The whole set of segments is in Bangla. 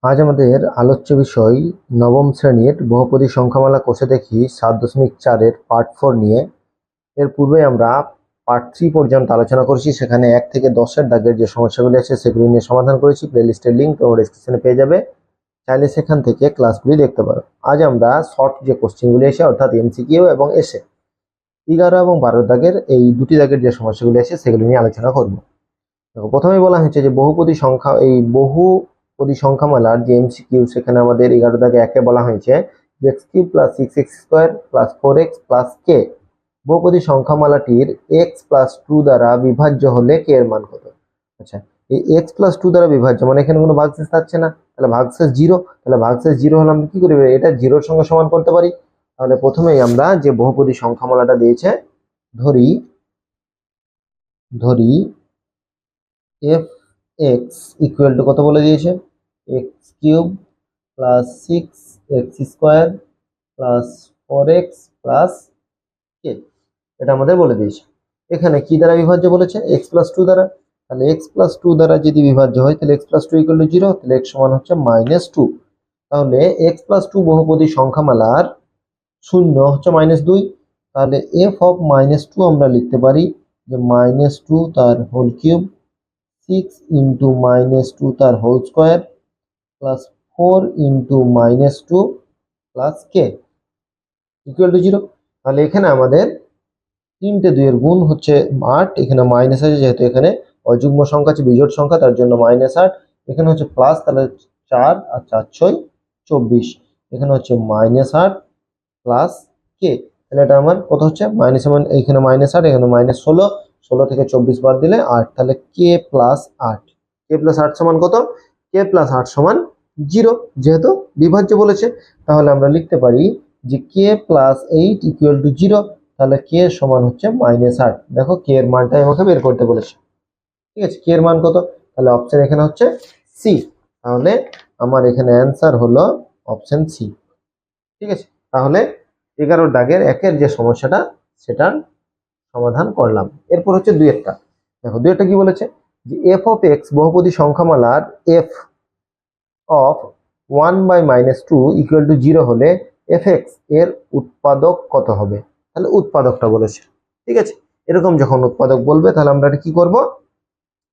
আজ আমাদের আলোচ্য বিষয় নবম শ্রেণীর বহুপদী সংখ্যামালা কোষে দেখি 7.4 পার্ট 4 নিয়ে। এর পূর্বে আমরা পার্ট 3 পর্যন্ত আলোচনা করেছি, সেখানে 1 থেকে 10-এর দাগের যে সমস্যাগুলি আছে সেগুলি নিয়ে সমাধান করেছি। প্লেলিস্টের লিঙ্ক তোমরা ডেসক্রিপশনে পেয়ে যাবে, চাইলে সেখান থেকে ক্লাসগুলি দেখতে পারো। আজ আমরা শর্ট যে কোশ্চেনগুলি এসে অর্থাৎ এমসিকিউ এবং এসে 11 এবং 12 দাগের এই দুটি দাগের যে সমস্যাগুলি আছে সেগুলি নিয়ে আলোচনা করব। দেখো, প্রথমেই বলা হয়েছে যে বহুপদী সংখ্যামালার যে এমসিকিউ, সেখানে আমাদের 11 দাগে একে বলা হয়েছে x³ + 6x² + 4x + k বহুপদী সংখ্যামালাটির x+2 দ্বারা বিভাজ্য হলে k এর মান কত। আচ্ছা, এই x+2 দ্বারা বিভাজ্য মানে এখানে কোনো ভাগশেষ থাকছে না, তাহলে ভাগশেষ 0। তাহলে ভাগশেষ 0 হলে আমরা কি করি, এটা 0-এর সঙ্গে সমান করতে পারি। তাহলে প্রথমেই আমরা যে বহুপদী সংখ্যামালাটা দিয়েছে ধরি f(x) = কত বলে দিয়েছে, x³ + 6x² + 4x + k, এটা আমাদের বলে দিয়েছে। এখানে কি দ্বারা বিভাজ্য বলেছে, x+2 দ্বারা। তাহলে x+2 দ্বারা যদি বিভাজ্য হয় তাহলে x+2 = 0, তাহলে x সমান হচ্ছে -2। তাহলে x+2 বহুপদী সংখ্যামালার শূন্য হচ্ছে -2। তাহলে f of -2 আমরা লিখতে পারি যে -2 তার হোল কিউব, 6 × -2 তার whole square plus 4 × -2 plus k = 0। তাহলে এখানে আমাদের 3টে 2 এর গুণ হচ্ছে 8, এখানে মাইনাস আছে যেহেতু এখানে অযুগ্ম সংখ্যা আছে, বিজোড় সংখ্যা, তার জন্য -8। এখানে হচ্ছে প্লাস, তাহলে 4 আর 4 6 24, এখানে হচ্ছে -8 প্লাস k। তাহলে এটা আমার কত হচ্ছে, এখানে -8 এখানে -16, 16 থেকে 24 বাদ দিলে 8, তাহলে k + 8 সমান কত, k + 8 সমান 0, যেহেতু বিভাজ্য বলেছে। তাহলে আমরা লিখতে পারি যে k + 8 = 0। তাহলে k সমান হচ্ছে -8। দেখো, k এর মানটাই আমাকে বের করতে বলেছে। ঠিক আছে, k এর মান কত, তাহলে অপশন এখানে হচ্ছে সি। তাহলে আমার এখানে অ্যান্সার হলো অপশন সি। ঠিক আছে, তাহলে 11 দাগের একের যে সমস্যাটা সেটার সমাধান করলাম। এরপর হচ্ছে 2-এরটা। দেখো, 2-এরটা কি বলেছে যে f of x বহুপদী সংখ্যামালার f of 1/-2 = 0 হলে fx এর উৎপাদক কত হবে। তাহলে উৎপাদকটা বলেছে। ঠিক আছে, এরকম যখন উৎপাদক বলবে তাহলে আমরা কি করব,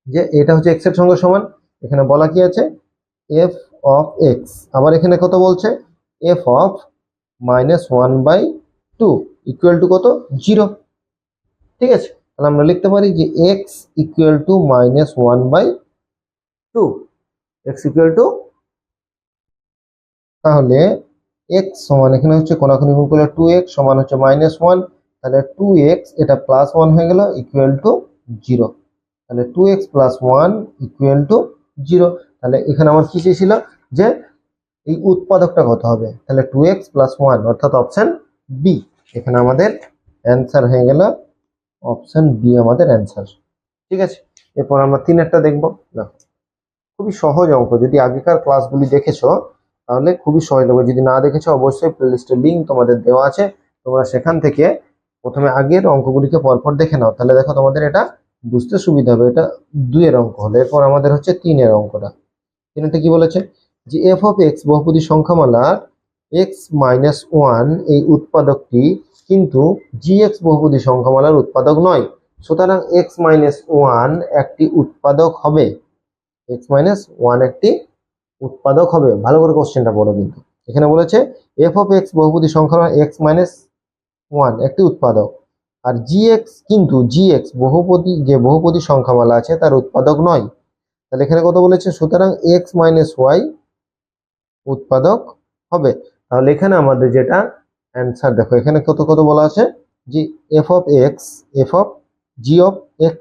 যে এটা হচ্ছে x এর সঙ্গে সমান, এখানে বলা কি আছে f of x, আবার এখানে কত বলছে f of -1/2 = কত, 0। ঠিক আছে, তাহলে আমরা লিখতে পারি যে x = -1/2, x = তাহলে x সমান এখানে হচ্ছে কোনাকুনি গুণ করলে 2x সমান হচ্ছে -1, তাহলে 2x এটা +1 হয়ে গেল = 0। তাহলে 2x + 1 = 0। তাহলে এখানে আমার কি চেয়েছিল, যে এই উৎপাদকটা কত হবে, তাহলে 2x + 1 অর্থাৎ অপশন বি। এখানে আমাদের অ্যান্সার হয়ে গেল অপশন বি আমাদের অ্যান্সার। ঠিক আছে, এরপর আমরা 3-এরটা দেখব। দেখো, খুবই সহজ অঙ্ক, যদি আগেকার ক্লাসগুলি দেখেছো তাহলে খুবই সহজ লাগবে, যদি না দেখেছো অবশ্যই প্লেলিস্টের লিঙ্ক তোমাদের দেওয়া আছে, তোমরা সেখান থেকে প্রথমে আগের অঙ্কগুলিকে পরপর দেখে নাও, তাহলে দেখো তোমাদের এটা বুঝতে সুবিধা হবে। এটা 2-এর অঙ্ক হলো। এরপর আমাদের হচ্ছে 3-এর অঙ্কটা। 3-এটা কি বলেছে যে f of x বহুপদী সংখ্যামালার x-1 এই উৎপাদকটি কিন্তু gx বহুপদী সংখ্যামালার উৎপাদক নয়, সুতরাং x-1 একটি উৎপাদক হবে। x-1 একটি উৎপাদক হবে। ভালো করে কোশ্চেনটা পড়ো, কিন্তু এখানে বলেছে f of x বহুপদী সংখ্যামালা x-1 একটি উৎপাদক, আর gx কিন্তু gx বহুপদী সংখ্যামালা আছে তার উৎপাদক নয়। তাহলে এখানে কত বলেছে, সুতরাং x-y উৎপাদক হবে। তাহলে এখানে আমাদের যেটা অ্যান্সার, দেখো এখানে কত কত বলা আছে যে f of g of x,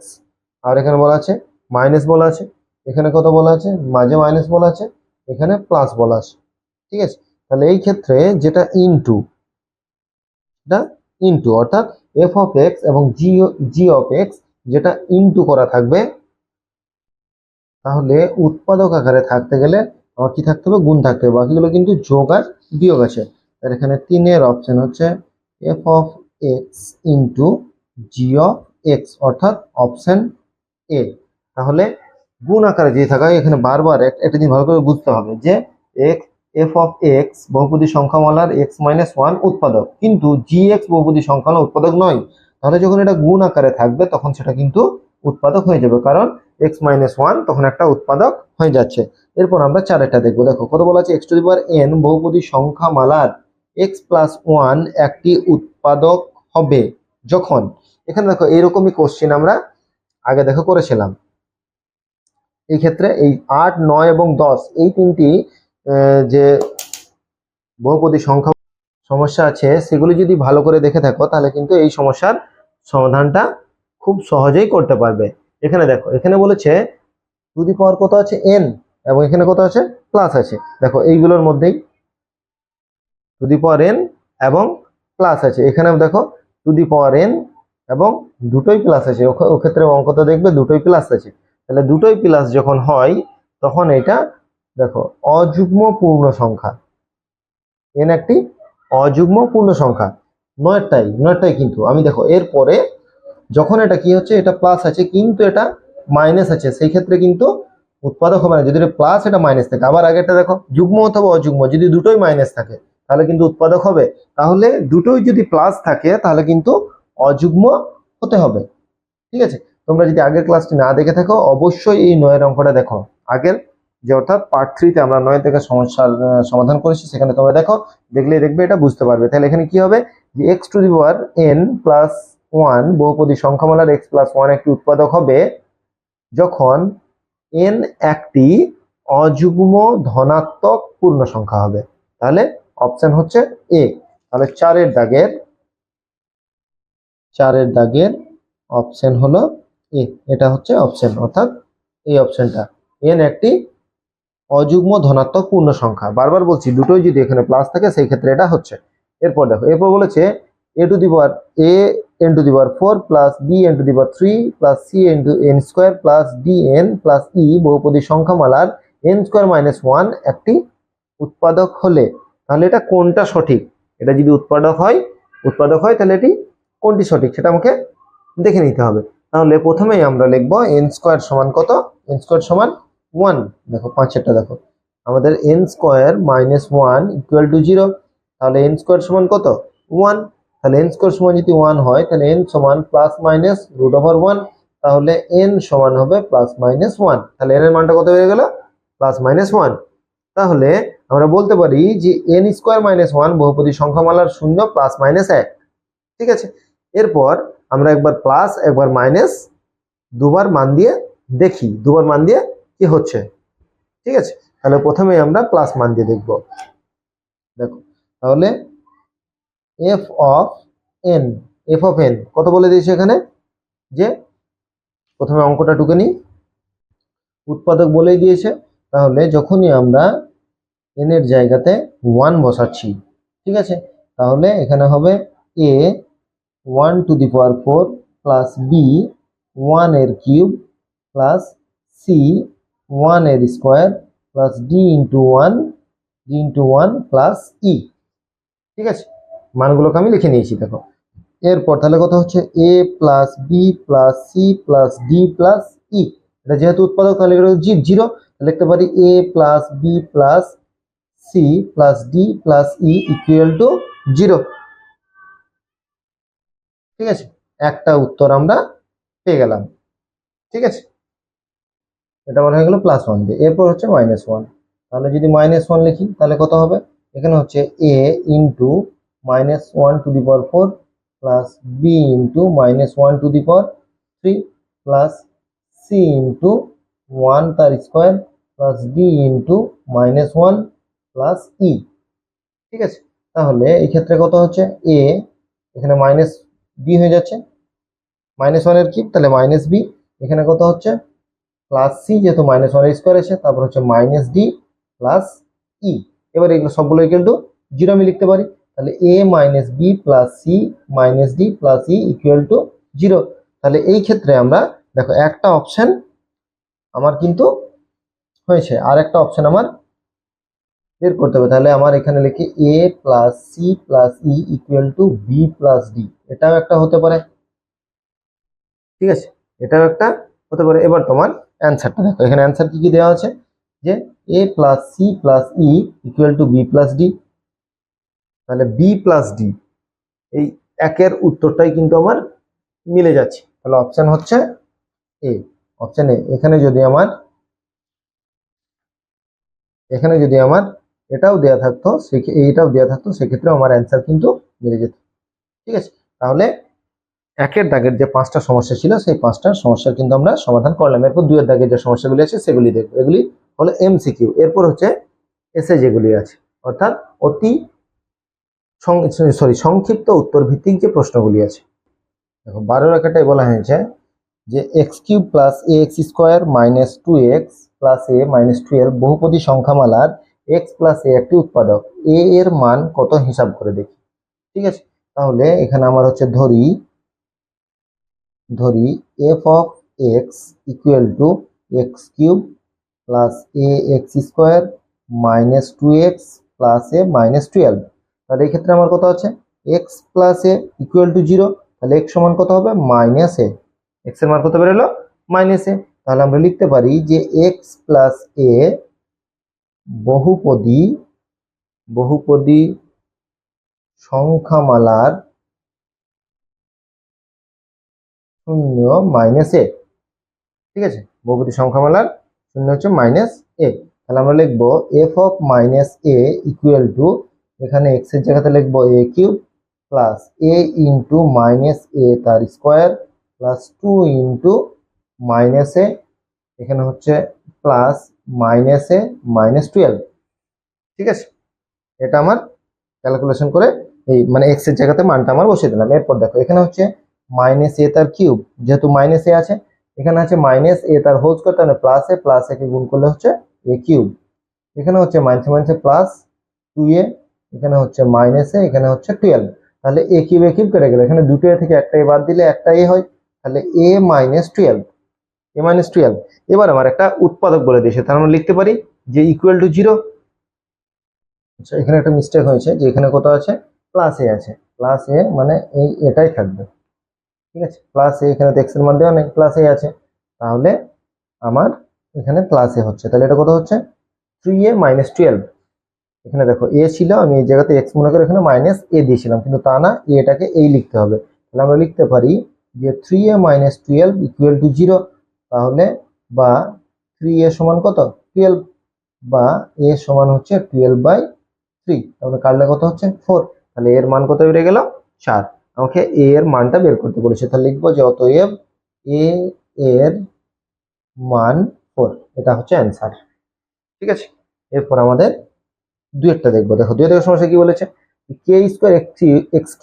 আর এখানে বলা আছে মাইনাস বলা আছে, এখানে কত বলা আছে, মাঝে মাইনাস বলা আছে, এখানে প্লাস বলা আছে। ঠিক আছে, তাহলে এই ক্ষেত্রে যেটা ইনটু অর্থাৎ f of x এবং g of x যেটা ইনটু করা থাকবে, তাহলে উৎপাদক আকারে থাকতে গেলে আমার কি থাকতে হবে, গুণ থাকতে হবে। বাকিগুলো কিন্তু যোগ আর বিয়োগ আছে। আর এখানে 3-এর অপশন হচ্ছে f of x into g of x অর্থাৎ অপশন এ। তাহলে গুণ আকারে যে থাকা, এখানে বারবার একটা জিনিস ভালো করে বুঝতে হবে যে এক্স এফ অফ এক্স বহুপদী সংখ্যামালার এক্স মাইনাস ওয়ান উৎপাদক, কিন্তু জি এক্স বহুপদী সংখ্যামালা উৎপাদক নয়। তাহলে যখন এটা গুণ আকারে থাকবে তখন সেটা কিন্তু উৎপাদক হয়ে যাবে, কারণ এক্স মাইনাস ওয়ান তখন একটা উৎপাদক হয়ে যাচ্ছে। এরপর আমরা চারেরটা দেখবো। দেখো কত বলা আছে, x two the power N বহুপদী সংখ্যামালার এক্স প্লাস ওয়ান একটি উৎপাদক হবে যখন, এখানে দেখো এইরকমই কোশ্চেন আমরা আগে দেখো করেছিলাম। এই ক্ষেত্রে এই 8, 9 এবং 10 এই তিনটি যে বহুপদী সংখ্যা সমস্যা আছে সেগুলি যদি ভালো করে দেখে থাকো তাহলে কিন্তু এই সমস্যার সমাধানটা খুব সহজেই করতে পারবে। এখানে দেখো, এখানে বলেছে টু দি পাওয়ার কত আছে এন, এবং এখানে কত আছে প্লাস আছে। দেখো এইগুলোর মধ্যেই টু দি পাওয়ার এন এবং প্লাস আছে। এখানে দেখো টু দি পাওয়ার এন এবং দুটোই প্লাস আছে, ও ক্ষেত্রে অঙ্কটা দেখবে দুটোই প্লাস আছে। তাহলে দুটোই প্লাস যখন হয় তখন এটা দেখো অযুগ্ম পূর্ণ সংখ্যা, এন একটি অযুগ্ম পূর্ণ সংখ্যা। নয়টাই কিন্তু আমি দেখো এরপরে যখন এটা কি হচ্ছে, এটা প্লাস আছে কিন্তু এটা মাইনাস আছে, সেই ক্ষেত্রে কিন্তু উৎপাদক হবে না। যদি এটা প্লাস এটা মাইনাস থাকে, আবার আগেরটা দেখো যুগ্ম অথবা অযুগ্ম, যদি দুটোই মাইনাস থাকে তাহলে কিন্তু উৎপাদক হবে। তাহলে দুটোই যদি প্লাস থাকে তাহলে কিন্তু অযুগ্ম হতে হবে। ঠিক আছে, তোমরা যদি আগের ক্লাসটি না দেখে থাকো অবশ্যই এই 9 অঙ্কটা দেখো, আগের যে অর্থাৎ পার্ট 3 আমরা 9 থেকে সমস্যার সমাধান করেছি, সেখানে তোমরা দেখো, দেখলেই দেখবে এটা বুঝতে পারবে। তাহলে এখানে কি হবে যে x two the power N plus one বহুপদী সংখ্যামালার এক্স প্লাস ওয়ান একটি উৎপাদক হবে যখন এন একটি অযুগ্ম ধনাত্মক পূর্ণ সংখ্যা হবে। তাহলে অপশন হচ্ছে এ। তাহলে চারের দাগের অপশন হলো এ, এটা হচ্ছে অপশন, অর্থাৎ এই অপশনটা এন একটি অযুগ্ম ধনাত্মক পূর্ণ সংখ্যা। বারবার বলছি দুটোই যদি এখানে প্লাস থাকে সেই ক্ষেত্রে এটা হচ্ছে। এরপর দেখো, এরপর বলেছে a to the power a n to the power 4 plus b n to the power 3 plus c n to n square plus d n plus e বহুপদী সংখ্যামালার এন স্কোয়ার মাইনাস ওয়ান একটি উৎপাদক হলে, তাহলে এটা কোনটা সঠিক? এটা যদি উৎপাদক হয় তাহলে এটি কোনটি সঠিক সেটা আমাকে দেখে নিতে হবে। তাহলে প্রথমেই আমরা লিখবো এন স্কোয়ার সমান কত, এন স্কোয়ার সমান 1। দেখো পাঁচেরটা দেখো, আমাদের N square minus 1 equal to 0। তাহলে এন স্কোয়ার সমান কত 1। তাহলে এন স্কোয়ার সমান যদি 1 হয় তাহলে এন সমান প্লাস মাইনাস রুট ওভার 1। তাহলে এন সমান হবে প্লাস মাইনাস 1। তাহলে এন এর মানটা কত হয়ে গেল প্লাস মাইনাস 1। তাহলে আমরা বলতে পারি যে এন স্কোয়ার মাইনাস 1 বহুপদী সংখ্যামালার 0 প্লাস মাইনাস 1। ঠিক আছে, এরপর আমরা একবার প্লাস একবার মাইনাস দুবার মান দিয়ে দেখি, দুবার মান দিয়ে কি হচ্ছে। ঠিক আছে, তাহলে প্রথমে আমরা প্লাস মান দিয়ে দেখব। দেখো তাহলে এফ অফ এন কত বলে দিয়েছে এখানে, যে প্রথমে অঙ্কটা টুকে নিই, উৎপাদক বলেই দিয়েছে। তাহলে যখনই আমরা এন এর জায়গাতে 1 বসাচ্ছি, ঠিক আছে, তাহলে এখানে হবে a 1 to the power 4 plus b 1 এর কিউব প্লাস সি 1 এর square plus d into one plus e. ঠিক আছে, মানগুলোকে আমি লিখে নিয়েছি। দেখো এরপর তাহলে কত হচ্ছে a plus b plus c plus d plus e. এটা যেহেতু উৎপাদক তাহলে জিরো, লিখতে পারি a plus b plus c plus d plus e equal to 0। ঠিক আছে, একটা উত্তর আমরা পেয়ে গেলাম। ঠিক আছে, এটা মনে হয়ে গেল প্লাস 1 দিয়ে। এরপর হচ্ছে মাইনাস 1। তাহলে যদি মাইনাস 1 লিখি তাহলে কত হবে, এখানে হচ্ছে a into minus 1 to the power 4 plus b into minus 1 to the power 3 plus c into 1 তার square plus d into minus 1 plus e. ঠিক আছে, তাহলে এই ক্ষেত্রে কত হচ্ছে এ, এখানে মাইনাস বি হয়ে যাচ্ছে, মাইনাস 1 এর কিউব তাহলে মাইনাস বি, এখানে কত হচ্ছে প্লাস সি, যেহেতু মাইনাস 1 স্কোয়ার আছে, তারপর হচ্ছে মাইনাস ডি প্লাস ই। এবার এগুলো সবগুলো ইকুয়াল টু 0 আমি লিখতে পারি। তাহলে a minus b plus c minus d plus e equal to 0। তাহলে এই ক্ষেত্রে আমরা দেখো একটা অপশন আমার কিন্তু হয়েছে, আর একটা অপশন আমার বের করতে হবে। তাহলে আমার এখানে লিখি a plus c plus e equal to b plus d, এটাও একটা হতে পারে। ঠিক আছে, এটাও একটা হতে পারে। এবার তোমার অ্যান্সারটা দেখো, এখানে অ্যান্সার কি কি দেওয়া আছে, যে a plus c plus e equal to b plus d. তাহলে বি প্লাস ডি, এই একের উত্তরটাই কিন্তু আমার মিলে যাচ্ছে। তাহলে অপশন হচ্ছে এ, অপশন এ। এখানে যদি আমার এটাও দেওয়া থাকতো, এইটাও দেওয়া থাকতো, সেক্ষেত্রে আমার অ্যান্সার কিন্তু মিলে যেত। ঠিক আছে, তাহলে একের দাগের যে 5টা সমস্যা ছিল সেই 5টা সমস্যার কিন্তু আমরা সমাধান করলাম। এরপর 2 এর দাগের যে সমস্যাগুলি আছে সেগুলি দেখবো। এগুলি হলো এমসিকিউ। এরপর হচ্ছে এসে যেগুলি আছে, অর্থাৎ সংক্ষিপ্ত উত্তর ভিত্তিক যে প্রশ্নগুলি আছে। দেখো 12 রেখাটাই বলা হয়েছে যে x³ plus ax square minus 2x plus a minus 12 বহুপদী সংখ্যামালার x প্লাস a একটি উৎপাদক, a এর মান কত হিসাব করে দেখি। ঠিক আছে, তাহলে এখানে আমার হচ্ছে ধরি f of x equal to x³ plus ax square minus 2x plus a minus 12। তাহলে এই ক্ষেত্রে আমার কত আছে, x plus a equal to 0। তাহলে x সমান কত হবে, মাইনাস a। x এর মান কত বেরোলো, মাইনাস a। তাহলে আমরা লিখতে পারি যে x প্লাস a বহুপদী সংখ্যামালার 0 মাইনাস a। ঠিক আছে, বহুপদী সংখ্যামালার 0 হচ্ছে মাইনাস a। তাহলে আমরা লিখবো f of minus a equal to, এখানে x এর জায়গাতে লিখবো a³ plus a into minus a তার square plus 2 into minus a, এখানে হচ্ছে প্লাস মাইনাস a মাইনাস 12। ঠিক আছে, এটা আমার ক্যালকুলেশন করে এই মানে x এর জায়গাতে মানটা আমার বসিয়ে দিলাম। এরপর দেখো এখানে হচ্ছে মাইনাস a তার কিউব, যেহেতু মাইনাস a আছে, এখানে আছে মাইনাস a তার হোল স্কয়ার, তাহলে প্লাস a কে গুণ করলে হচ্ছে a³। এখানে হচ্ছে মাইনাস মাইনাসে প্লাস 2a, এখানে হচ্ছে মাইনাস a, এখানে হচ্ছে 12। তাহলে a³ কেটে গেল, এখানে দুটো a থেকে একটা a বাদ দিলে একটা a হয়, তাহলে a মাইনাস 12। এবার আমার একটা উৎপাদক বলে দিয়েছে, তার আমরা লিখতে পারি যে ইকুয়াল টু 0। আচ্ছা, এখানে একটা মিস্টেক হয়েছে যে এখানে কত আছে, প্লাস a আছে, প্লাস a মানে এই এটাই থাকবে। ঠিক আছে, প্লাস a, এখানে তো x এর মান দেওয়া নেই, প্লাস a আছে, তাহলে আমার এখানে প্লাস a হচ্ছে। তাহলে এটা কত হচ্ছে, 3a মাইনাস 12। এখানে দেখো a ছিল, আমি এই জায়গাতে x মনে করে এখানে মাইনাস a দিয়েছিলাম, কিন্তু তা না, এটাকে এই লিখতে হবে। তাহলে আমরা লিখতে পারি যে 3a মাইনাস 12 ইকুয়াল টু 0। তাহলে বা 3a সমান কত, 12, বা a সমান হচ্ছে 12/3। তাহলে কাটলে কত হচ্ছে 4। তাহলে এর মান কত বেড়ে গেল, 4। আমাকে a এর মানটা বের করতে বলেছে, তাহলে লিখবো যে অতএব a এর মান 4। এটা হচ্ছে অ্যান্সার। ঠিক আছে, এরপর আমাদের দুইটা দেখবো। দেখো 2 এর সমস্যা কি বলেছে, k² x³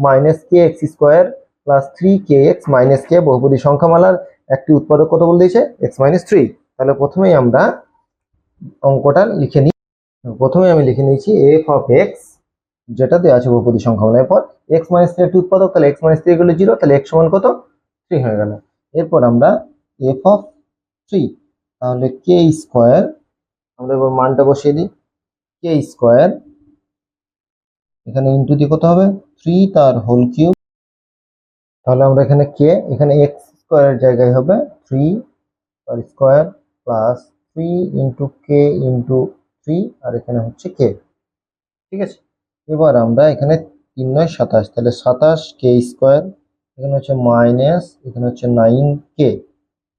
minus kx square plus 3kx minus k বহুপদী সংখ্যামালার একটি উৎপাদক কত বলে দিয়েছে, x মাইনাস 3। তাহলে প্রথমেই আমরা অঙ্কটা লিখে নিই। প্রথমে আমি লিখে নিয়েছি f অফ x, যেটা দেওয়া আছে বহুপদী সংখ্যামালা, এরপর x মাইনাস 3 একটি উৎপাদক, তাহলে x মাইনাস 3 এগুলো 0, তাহলে x সমান কত, 3 হয়ে গেল। এরপর আমরা f অফ 3, তাহলে k স্কোয়ার, আমরা এবার মানটা বসিয়ে দিই, k স্কোয়ার এখানে ইন্টু দিয়ে কত হবে, 3 তার হোল কিউব। তাহলে আমরা এখানে k, এখানে x স্কোয়ারের জায়গায় হবে 3 তার square plus 3 into k into 3, আর এখানে হচ্ছে k। ঠিক আছে, এবার আমরা এখানে 3 9 27, তাহলে 27 k স্কোয়ার, এখানে হচ্ছে মাইনাস, এখানে হচ্ছে 9k,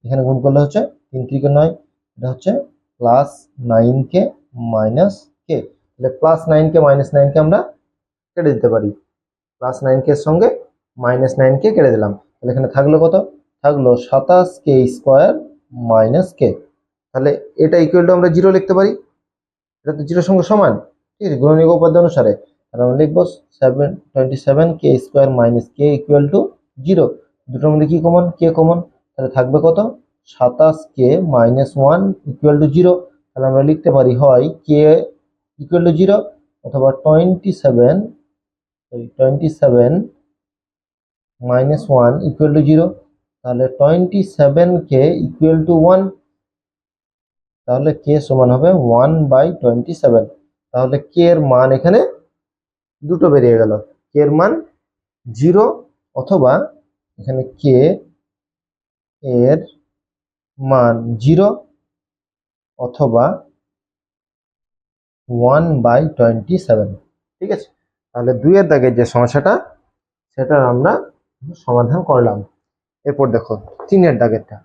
এখানে গুণ করলে হচ্ছে 3 3 9, এটা হচ্ছে প্লাস 9k মাইনাস k। তাহলে প্লাস 9k মাইনাস 9k আমরা কেটে দিতে পারি, প্লাস 9k এর সঙ্গে মাইনাস 9k কেটে দিলাম। তাহলে এখানে থাকলো কত, থাকলো 27k স্কোয়ার মাইনাস k। তাহলে এটা ইকুয়াল টু আমরা 0 লিখতে পারি, এটা তো 0 সঙ্গে সমান। ঠিক আছে, গুণনীয়ক উপাদ্য অনুসারে তাহলে আমরা লিখবো 27k square minus k equal to 0। দুটোর মধ্যে কি কমন, k কমন, তাহলে থাকবে কত, 27k মাইনাস 1 ইকুয়াল টু 0। তাহলে আমরা লিখতে পারি হয় k ইকুয়াল টু 0 অথবা 27 মাইনাস 1 ইকুয়াল টু 0। তাহলে 27k ইকুয়াল টু 1, তাহলে k সমান হবে 1/27। তাহলে k এর মান এখানে দুটো বেরিয়ে গেল, k এর মান 0 অথবা এখানে k এর মান 0 অথবা 1/27। ঠিক আছে, তাহলে 2-এর দাগের যে সমস্যাটা সেটার আমরা সমাধান করলাম। এরপর দেখো 3-এর দাগেরটা।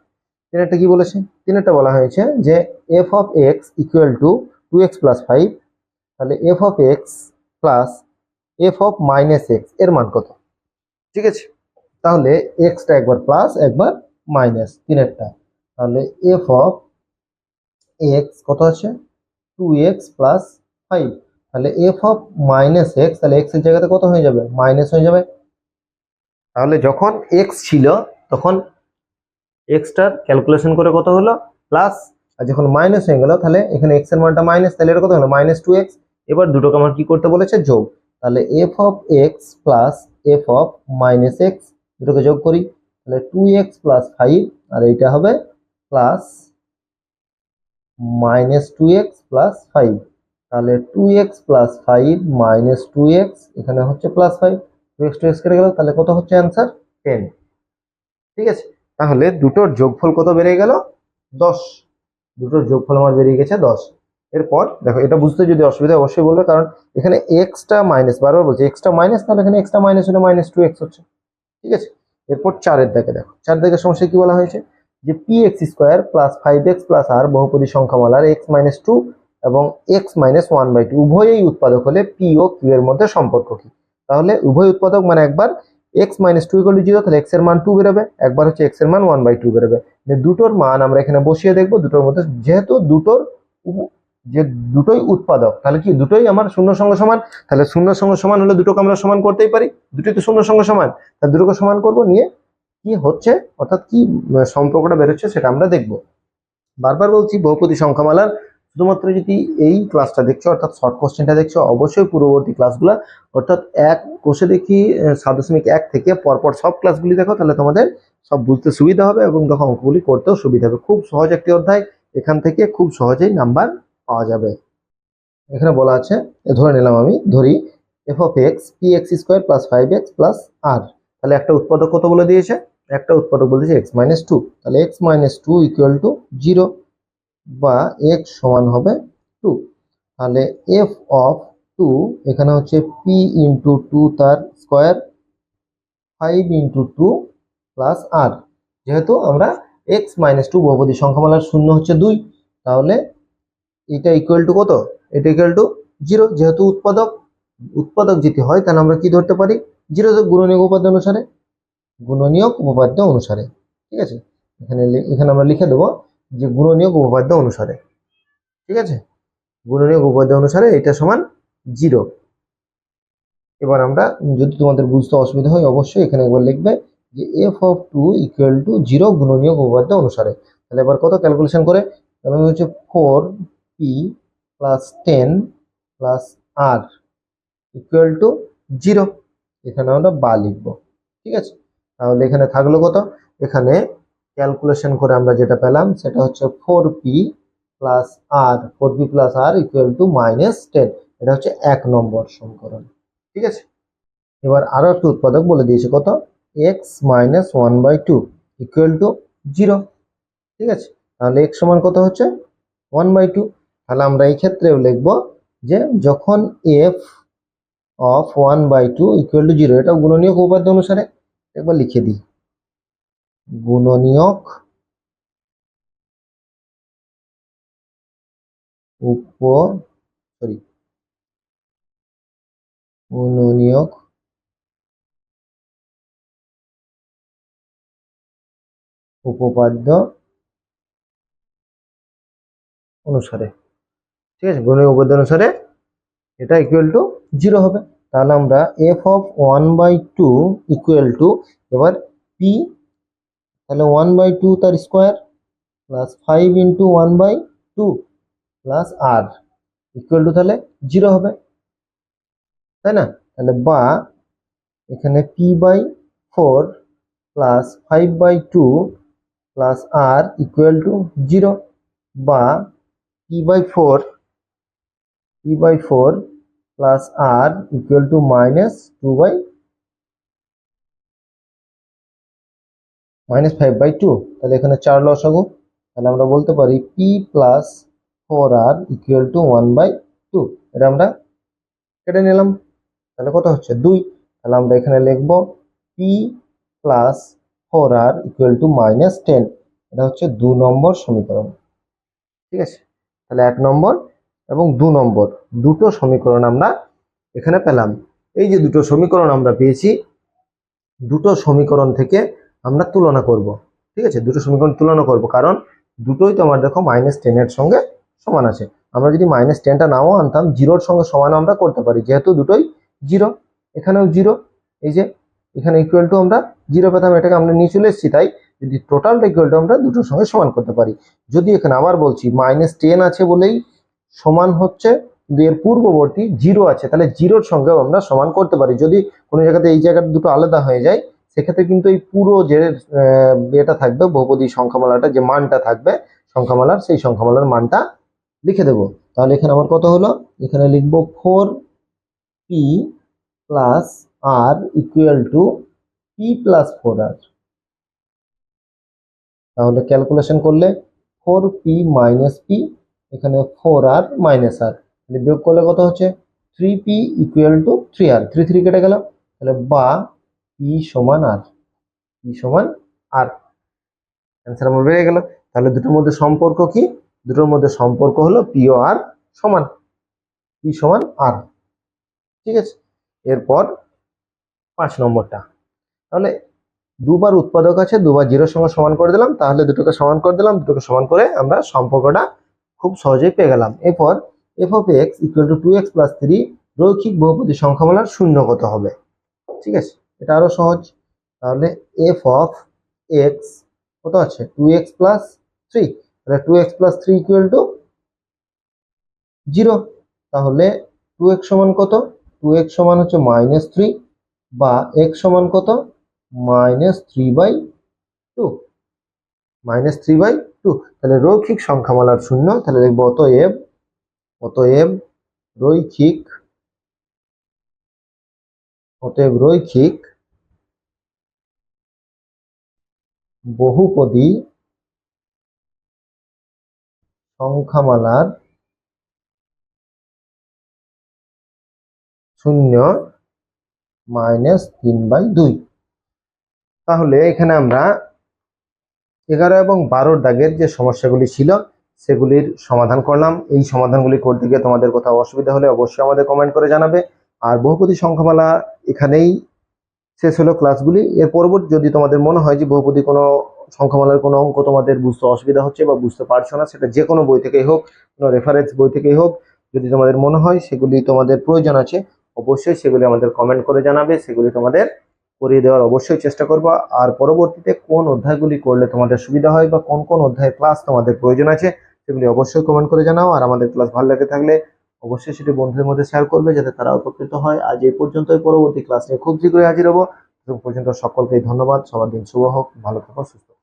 3-এরটা কি বলেছে? 3-এরটা বলা হয়েছে যে f of x equal to 2x plus 5, তাহলে f of x plus f of minus x এর মান কত? ঠিক আছে, তাহলে এক্সটা একবার প্লাস একবার মাইনাস 3-এরটা, তাহলে f of x কত আছে? 2x plus 5, তাহলে f of minus x, তাহলে x এর জায়গাতে কত হয়ে যাবে? মাইনাস হয়ে যাবে। তাহলে যখন x ছিল তখন এক্সটার ক্যালকুলেশন করে কত হলো? প্লাস, আর যখন মাইনাস হয়ে গেল তাহলে এখানে এক্স এর মানটা মাইনাস, তাহলে এটা কত হলো? -2x। এবার দুটোকে আমার কি করতে বলেছে? যোগ। তাহলে f of x plus f of minus x, দুটোকে যোগ করি, তাহলে 2x plus 5, আর এইটা হবে প্লাস -2x plus 5, তাহলে 2x plus 5 minus 2x, এখানে হচ্ছে প্লাস 5, 2x কেটে গেল, তাহলে কত হচ্ছে অ্যান্সার? 10। ঠিক আছে, তাহলে দুটোর যোগফল কত বেরিয়ে গেল? 10। দুটোর যোগফল আমার বেরিয়ে গেছে 10। এরপর দেখো, এটা বুঝতে যদি অসুবিধা অবশ্যই বলবে, কারণ এখানে এক্সটা মাইনাস, বারবার বলছি এক্সটা মাইনাস, তাহলে এখানে এক্সটা মাইনাস হলে -2x হচ্ছে। ঠিক আছে, এরপর 4-এর দাগে দেখো, 4 দাগের সমস্যায় কি বলা হয়েছে? যে px স্কোয়ার প্লাস 5x প্লাস আর বহুপদী সংখ্যামালার x-2 এবং x-1/2 উভয়ই উৎপাদক হলে p ও q এর মধ্যে সম্পর্ক কি? তাহলে উভয় উৎপাদক মানে একবার x-2 = 0, তাহলে x এর মান 2 বেরোবে, একবার হচ্ছে x এর মান 1/2 বেরোবে। দুটোর মান আমরা এখানে বসিয়ে দেখবো, দুটোর মধ্যে যেহেতু যে দুটোই উৎপাদক, তাহলে কি দুটোই আমার শূন্যর সঙ্গে সমান, তাহলে শূন্যর সঙ্গে সমান হলে দুটোকে আমরা সমান করতেই পারি, দুটোই তো শূন্যর সঙ্গে সমান, তাহলে দুটোকে সমান করব, নিয়ে কি হচ্ছে অর্থাৎ কি সম্পর্কটা বেরোচ্ছে সেটা আমরা দেখব। বারবার বলছি বহুপদী সংখ্যামালার শুধুমাত্র যদি এই ক্লাসটা দেখছো অর্থাৎ শর্ট কোশ্চেনটা দেখছো, অবশ্যই পূর্ববর্তী ক্লাসগুলো অর্থাৎ এক কোষে দেখি 7.1 থেকে পরপর সব ক্লাসগুলি দেখো, তাহলে তোমাদের সব বুঝতে সুবিধা হবে এবং দেখো অঙ্কগুলি করতেও সুবিধা হবে। খুব সহজ একটি অধ্যায়, এখান থেকে খুব সহজেই নাম্বার পাওয়া যাবে। এখানে বলা আছে, ধরে নিলাম আমি ধরি f of x px square plus 5x plus r, তাহলে একটা উৎপাদক কত বলে দিয়েছে? একটা উৎপাদক বলেছে x-2, তাহলে x-2 ইকুয়াল টু 0 বা x সমান হবে 2, তাহলে f of 2 এখানে হচ্ছে p ইন্টু 2 তার স্কোয়ার 5 ইন্টু 2 প্লাস r, যেহেতু আমরা x-2 বহুপদী সংখ্যামালার শূন্য হচ্ছে 2, তাহলে এটা ইকুয়াল টু কত? এটা ইকুয়াল টু 0, যেহেতু উৎপাদক যদি হয় তাহলে আমরা কি ধরতে পারি? 0 গুণনীয়ক উপপাদ্য অনুসারে, গুণনীয়ক উপপাদ্য অনুসারে। ঠিক আছে, এখানে আমরা লিখে দেবো যে গুণনীয়ক উপপাদ্য অনুসারে। ঠিক আছে, গুণনীয়ক উপপাদ্য অনুসারে এটা সমান 0। এবার আমরা, যদি তোমাদের বুঝতে অসুবিধা হয় অবশ্যই এখানে একবার লিখবে যে f of 2 ইকুয়াল টু 0 গুণনীয়ক উপপাদ্য অনুসারে। তাহলে এবার কত ক্যালকুলেশন করে? তাহলে হচ্ছে 4p plus 10 plus r equal to 0, এখানে আমরা বা লিখবো। ঠিক আছে, তাহলে এখানে থাকলো কত? এখানে ক্যালকুলেশন করে আমরা যেটা পেলাম সেটা হচ্ছে 4p plus r, 4p plus r equal to -10, এটা হচ্ছে 1 নম্বর সমীকরণ। ঠিক আছে, এবার আরো একটা উৎপাদক বলে দিয়েছে কত? x-1/2 equal to 0। ঠিক আছে, তাহলে x সমান কত হচ্ছে? 1/2। তাহলে আমরা এই ক্ষেত্রেও লিখবো যে যখন f of 1/2 ইকুয়াল টু 0, এটা গুণনীয়ক উপপাদ্য অনুসারে, একবার লিখে দিই গুণনীয়ক গুণনীয়ক উপপাদ্য অনুসারে। ঠিক আছে, গুণনীয়ক উপপাদ্য অনুসারে এটা ইকুয়াল টু 0 হবে। তাহলে আমরা f of 1/2 ইকুয়াল টু, এবার p, তাহলে 1/2 তার square plus 5 into 1/2 plus r equal to তাহলে 0 হবে, তাই না? তাহলে বা এখানে p/4 plus 5/2 plus r equal to 0, বা p/4 plus r equal to -5/2, তাহলে এখানে 4 লসাগু, তাহলে আমরা বলতে পারি p plus 4r equal to 1/2। 2, এটা আমরা কেটে নিলাম, তাহলে কত হচ্ছে 2। তাহলে আমরা এখানে লিখব p plus 4r equal to -10। এটা হচ্ছে 2 নম্বর সমীকরণ। ঠিক আছে, তাহলে 1 নম্বর এবং 2 নম্বর দুটো সমীকরণ আমরা এখানে পেলাম। এই যে দুটো সমীকরণ আমরা পেয়েছি, দুটো সমীকরণ থেকে আমরা তুলনা করব। ঠিক আছে, দুটো সমীকরণ তুলনা করব, কারণ দুটোই তোমার দেখো -10 এর সঙ্গে সমান আছে। আমরা যদি -10টা নাও আনতাম, জিরোর সঙ্গে সমান আমরা করতে পারি, যেহেতু দুটোই জিরো, এখানেও জিরো, এই যে এখানে ইকুয়াল টু আমরা জিরো পেতাম, এটাকে আমরা নিয়ে চলে এসেছি, তাই যদি টোটালটা ইকুয়াল টু আমরা দুটোর সঙ্গে সমান করতে পারি। যদি এখানে আবার বলছি -10 আছে বলেই সমান হচ্ছে, কিন্তু এর পূর্ববর্তী জিরো আছে, তাহলে জিরোর সঙ্গেও আমরা সমান করতে পারি। যদি কোনো জায়গাতে এই জায়গাটা দুটো আলাদা হয়ে যায়, সেক্ষেত্রে কিন্তু এই পুরো যে এটা থাকবে বহুপদী সংখ্যামালাটা, যে মানটা থাকবে সংখ্যামালার, সেই সংখ্যামালার মানটা লিখে দেব। তাহলে এখানে আমার কত হলো, এখানে লিখবো 4p plus r equal to p plus 4r। তাহলে ক্যালকুলেশন করলে 4p মাইনাস p, এখানে 4r মাইনাস r, বিয়োগ করলে কত হচ্ছে 3p ইকুয়াল টু 3r, 3 কেটে গেল, তাহলে বা p সমান r, p সমান r, অ্যান্সার আমার বেরিয়ে গেল। তাহলে দুটোর মধ্যে সম্পর্ক কি, দুটোর মধ্যে সম্পর্ক হলো p ও r সমান, p সমান r। ঠিক আছে, এরপর 5 নম্বরটা, তাহলে দুবার উৎপাদক আছে, দুবার জিরোর সঙ্গে সমান করে দিলাম, তাহলে দুটোকে সমান করে দিলাম, দুটোকে সমান করে আমরা সম্পর্কটা খুব সহজেই পেয়ে গেলাম। এরপর f of x equal to 2x plus 3 রৈখিক বহুপদী সংখ্যামালার শূন্য কত হবে। ঠিক আছে, এটা আরো সহজ। তাহলে f of x কত আছে 2x প্লাস 3, তাহলে 2x প্লাস 3 ইকুয়াল টু 0। তাহলে 2x সমান কত, 2x সমান হচ্ছে -3, বা x সমান কত -3/2, -3/2। তাহলে রৈখিক সংখ্যামালার শূন্য, তাহলে দেখবো অতএব রৈখিক বহুপদী সংখ্যামালার শূন্য -3/2। তাহলে এখানে আমরা 11 এবং 12 দাগের যে সমস্যাগুলি ছিল সেগুলির সমাধান করলাম। এই সমাধানগুলি করতে গিয়ে তোমাদের কোথাও অসুবিধা হলে অবশ্যই আমাদের কমেন্ট করে জানাবে। আর বহুপদী সংখ্যামালা এখানেই শেষ হলো ক্লাসগুলি। এর পরবর্তী যদি তোমাদের মনে হয় যে বহুপদী কোনো সংখ্যামালার কোনো অঙ্ক তোমাদের বুঝতে অসুবিধা হচ্ছে বা বুঝতে পারছো না, সেটা যে কোনো বই থেকেই হোক, কোনো রেফারেন্স বই থেকেই হোক, যদি তোমাদের মনে হয় সেগুলি তোমাদের প্রয়োজন আছে, অবশ্যই সেগুলি আমাদের কমেন্ট করে জানাবে, সেগুলি তোমাদের করিয়ে দেওয়ার অবশ্যই চেষ্টা করবো। আর পরবর্তীতে কোন অধ্যায়গুলি করলে তোমাদের সুবিধা হয় বা কোন কোন অধ্যায়ের ক্লাস তোমাদের প্রয়োজন আছে, সেগুলি অবশ্যই কমেন্ট করে জানাও। আর আমাদের ক্লাস ভালো লেগে থাকলে অবশ্যই সেটি বন্ধুদের মধ্যে শেয়ার করবে, যাতে তারা উপকৃত হয়। আজ এই পর্যন্তই, পরবর্তী ক্লাস নিয়ে খুব শীঘ্রই হাজির হবো। ততক্ষণ পর্যন্ত সকলকে ধন্যবাদ। সবার দিন শুভ হোক, ভালো থাকো, সুস্থ থাকো।